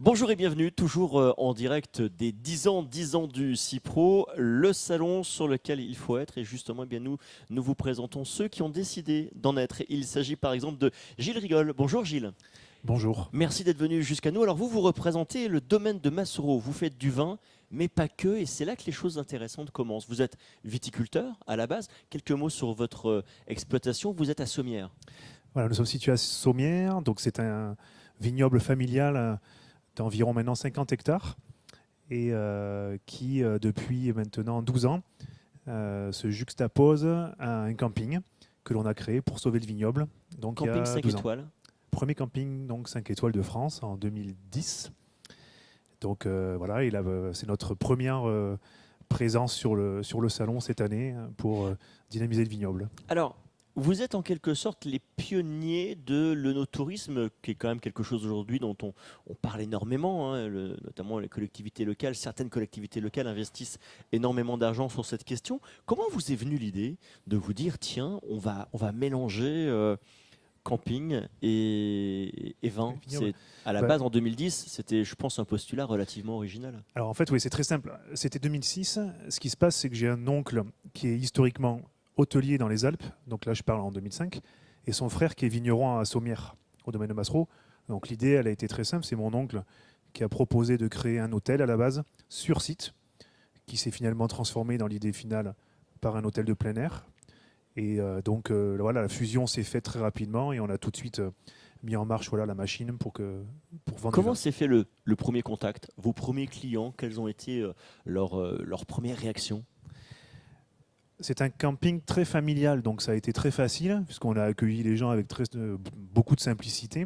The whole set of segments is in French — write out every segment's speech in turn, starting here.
Bonjour et bienvenue, toujours en direct des 10 ans du CIPRO, le salon sur lequel il faut être. Et justement, eh bien, nous vous présentons ceux qui ont décidé d'en être. Il s'agit par exemple de Gilles Rigol. Bonjour Gilles. Bonjour. Merci d'être venu jusqu'à nous. Alors vous représentez le domaine de Massereau. Vous faites du vin, mais pas que. Et c'est là que les choses intéressantes commencent. Vous êtes viticulteur à la base. Quelques mots sur votre exploitation. Vous êtes à Sommières. Voilà, nous sommes situés à Sommières, donc c'est un vignoble familial d'environ maintenant 50 hectares et qui, depuis maintenant 12 ans, se juxtapose à un camping que l'on a créé pour sauver le vignoble. Donc, il y Camping a 5 12 ans. étoiles. Premier camping donc 5 étoiles de France en 2010. Donc voilà, c'est notre première présence sur le salon cette année pour dynamiser le vignoble. Alors, vous êtes en quelque sorte les pionniers de l'œnotourisme, qui est quand même quelque chose aujourd'hui dont on parle énormément, hein, notamment les collectivités locales. Certaines collectivités locales investissent énormément d'argent sur cette question. Comment vous est venue l'idée de vous dire, tiens, on va mélanger camping et vin? Vignoble. À la Bah, base, en 2010, c'était, je pense, un postulat relativement original. Alors en fait, oui, c'est très simple. C'était 2006. Ce qui se passe, c'est que j'ai un oncle qui est historiquement hôtelier dans les Alpes, donc là je parle en 2005, et son frère qui est vigneron à Sommières, au domaine de Massereau. Donc l'idée, elle a été très simple. C'est mon oncle qui a proposé de créer un hôtel à la base, sur site, qui s'est finalement transformé dans l'idée finale par un hôtel de plein air. Et donc voilà, la fusion s'est faite très rapidement et on a tout de suite mis en marche la machine pour vendre du Comment vin. s'est fait le premier contact? Vos premiers clients, quelles ont été leurs premières réactions? C'est un camping très familial, donc ça a été très facile, puisqu'on a accueilli les gens avec beaucoup de simplicité.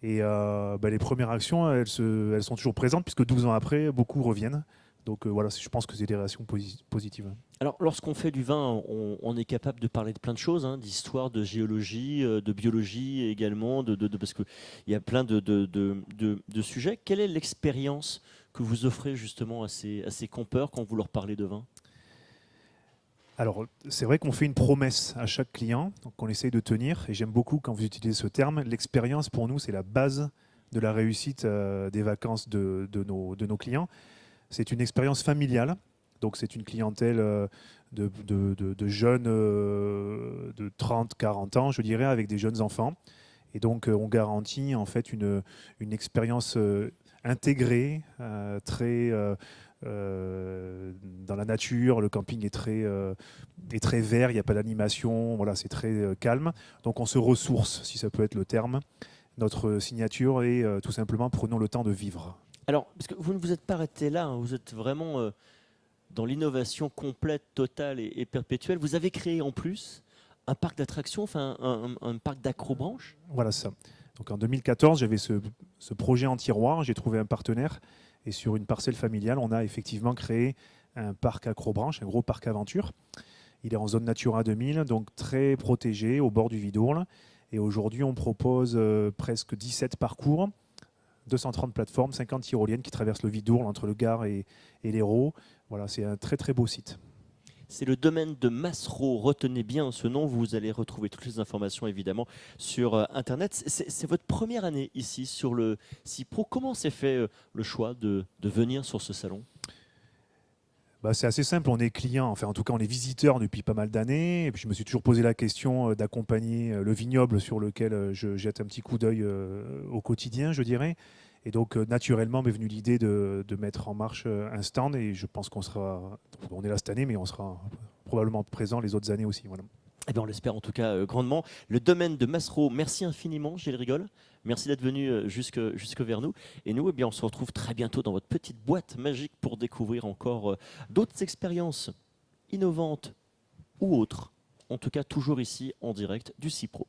Et les premières actions, elles sont toujours présentes, puisque 12 ans après, beaucoup reviennent. Donc voilà, je pense que c'est des réactions positives. Alors, lorsqu'on fait du vin, on est capable de parler de plein de choses, hein, d'histoire, de géologie, de biologie également, parce qu'il y a plein de sujets. Quelle est l'expérience que vous offrez justement à ces campeurs quand vous leur parlez de vin? Alors, c'est vrai qu'on fait une promesse à chaque client, donc on essaye de tenir, et j'aime beaucoup quand vous utilisez ce terme. L'expérience, pour nous, c'est la base de la réussite des vacances de nos clients. C'est une expérience familiale, donc c'est une clientèle de jeunes de 30, 40 ans, je dirais, avec des jeunes enfants. Et donc, on garantit en fait une expérience intégrée, très dans la nature. Le camping est très vert, il n'y a pas d'animation, voilà, c'est très calme. Donc, on se ressource, si ça peut être le terme. Notre signature est tout simplement prenons le temps de vivre. Alors, parce que vous ne vous êtes pas arrêté là, hein, vous êtes vraiment dans l'innovation complète, totale et perpétuelle. Vous avez créé en plus un parc d'attractions, enfin un parc d'acrobranche. Voilà ça. Donc en 2014, j'avais ce projet en tiroir, j'ai trouvé un partenaire et sur une parcelle familiale, on a effectivement créé un parc acrobranche, un gros parc aventure. Il est en zone Natura 2000, donc très protégé au bord du Vidourle. Et aujourd'hui, on propose presque 17 parcours, 230 plateformes, 50 tyroliennes qui traversent le Vidourle entre le Gard et l'Hérault. Voilà, c'est un très très beau site. C'est le domaine de Massereau. Retenez bien ce nom. Vous allez retrouver toutes les informations évidemment sur Internet. C'est votre première année ici sur le CIPRO. Comment s'est fait le choix de venir sur ce salon? C'est assez simple, on est client, enfin en tout cas on est visiteur depuis pas mal d'années, et puis je me suis toujours posé la question d'accompagner le vignoble sur lequel je jette un petit coup d'œil au quotidien, je dirais. Et donc naturellement m'est venue l'idée de mettre en marche un stand, et je pense on est là cette année, mais on sera probablement présent les autres années aussi. Voilà. Eh bien, on l'espère en tout cas grandement. Le domaine de Massereau, merci infiniment, Gilles Rigol. Merci d'être venu jusque vers nous. Et nous, eh bien, on se retrouve très bientôt dans votre petite boîte magique pour découvrir encore d'autres expériences innovantes ou autres. En tout cas, toujours ici en direct du CIPRO.